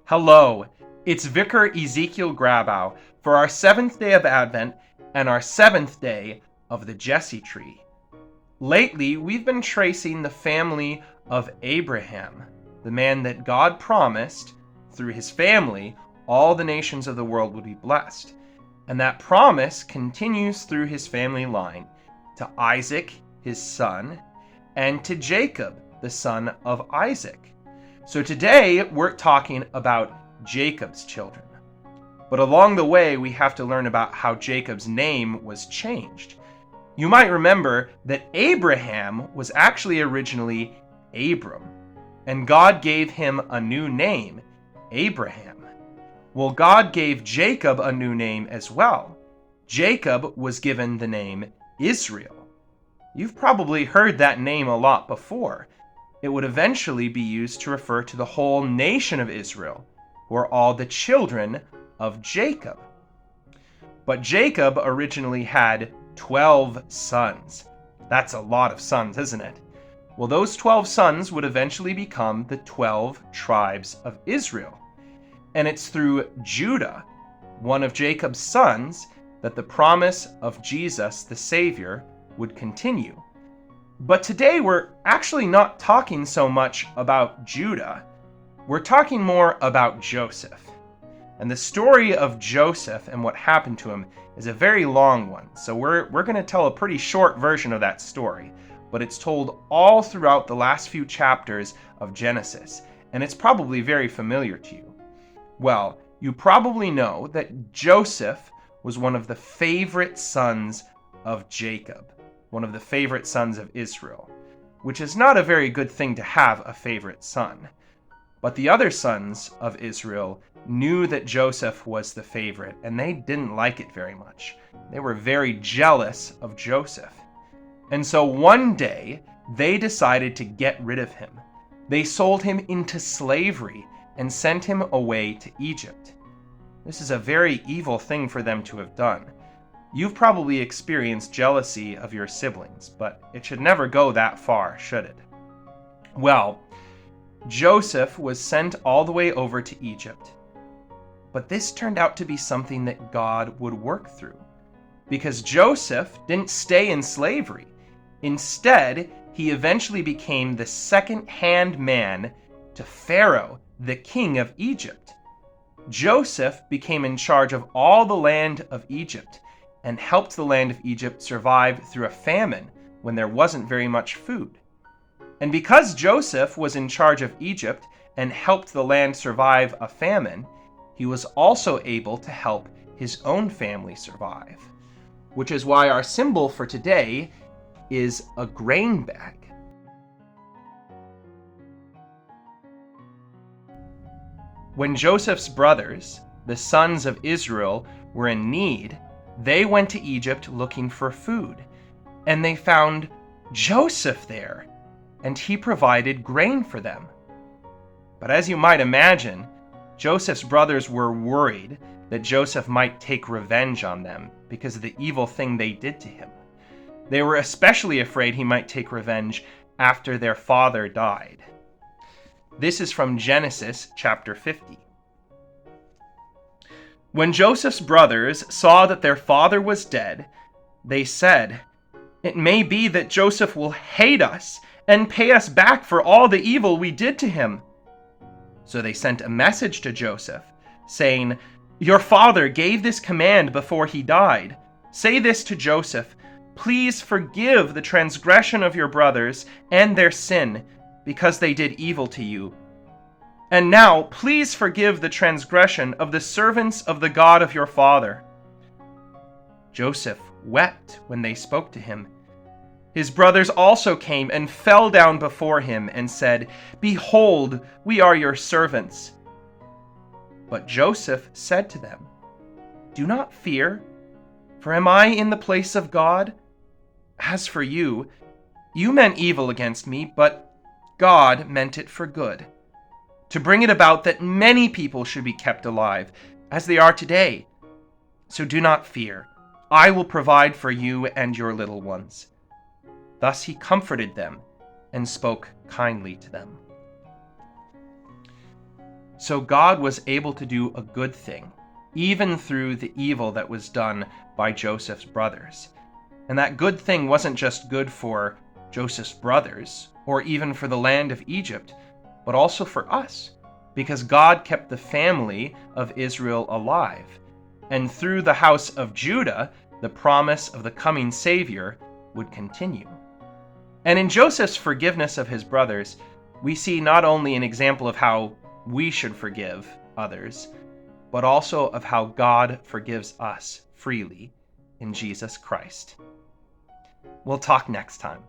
Hello, it's Vicar Ezekiel Grabow for our 7th day of Advent and our 7th day of the Jesse tree. Lately, we've been tracing the family of Abraham, the man that God promised, through his family, all the nations of the world would be blessed. And that promise continues through his family line to Isaac, his son, and to Jacob, the son of Isaac. So today we're talking about Jacob's children. But along the way, we have to learn about how Jacob's name was changed. You might remember that Abraham was actually originally Abram, and God gave him a new name, Abraham. Well, God gave Jacob a new name as well. Jacob was given the name Israel. You've probably heard that name a lot before. It would eventually be used to refer to the whole nation of Israel, who are all the children of Jacob. But Jacob originally had 12 sons. That's a lot of sons, isn't it? Well, those 12 sons would eventually become the 12 tribes of Israel. And it's through Judah, one of Jacob's sons, that the promise of Jesus, the Savior, would continue. But today we're actually not talking so much about Judah. We're talking more about Joseph. And the story of Joseph and what happened to him is a very long one. So we're going to tell a pretty short version of that story. But it's told all throughout the last few chapters of Genesis. And it's probably very familiar to you. Well, you probably know that Joseph was one of the favorite sons of Jacob. One of the favorite sons of Israel, which is not a very good thing to have a favorite son. But the other sons of Israel knew that Joseph was the favorite, and they didn't like it very much. They were very jealous of Joseph. And so one day, they decided to get rid of him. They sold him into slavery and sent him away to Egypt. This is a very evil thing for them to have done. You've probably experienced jealousy of your siblings, but it should never go that far, should it? Well, Joseph was sent all the way over to Egypt. But this turned out to be something that God would work through, because Joseph didn't stay in slavery. Instead, he eventually became the second-hand man to Pharaoh, the king of Egypt. Joseph became in charge of all the land of Egypt, and helped the land of Egypt survive through a famine when there wasn't very much food. And because Joseph was in charge of Egypt and helped the land survive a famine, he was also able to help his own family survive. Which is why our symbol for today is a grain bag. When Joseph's brothers, the sons of Israel, were in need, they went to Egypt looking for food, and they found Joseph there, and he provided grain for them. But as you might imagine, Joseph's brothers were worried that Joseph might take revenge on them because of the evil thing they did to him. They were especially afraid he might take revenge after their father died. This is from Genesis chapter 50. When Joseph's brothers saw that their father was dead, they said, "It may be that Joseph will hate us and pay us back for all the evil we did to him." So they sent a message to Joseph, saying, "Your father gave this command before he died. Say this to Joseph, 'Please forgive the transgression of your brothers and their sin, because they did evil to you. And now, please forgive the transgression of the servants of the God of your father.'" Joseph wept when they spoke to him. His brothers also came and fell down before him and said, "Behold, we are your servants." But Joseph said to them, "Do not fear, for am I in the place of God? As for you, you meant evil against me, but God meant it for good, to bring it about that many people should be kept alive, as they are today. So do not fear. I will provide for you and your little ones." Thus he comforted them and spoke kindly to them. So God was able to do a good thing, even through the evil that was done by Joseph's brothers. And that good thing wasn't just good for Joseph's brothers, or even for the land of Egypt, but also for us, because God kept the family of Israel alive. And through the house of Judah, the promise of the coming Savior would continue. And in Joseph's forgiveness of his brothers, we see not only an example of how we should forgive others, but also of how God forgives us freely in Jesus Christ. We'll talk next time.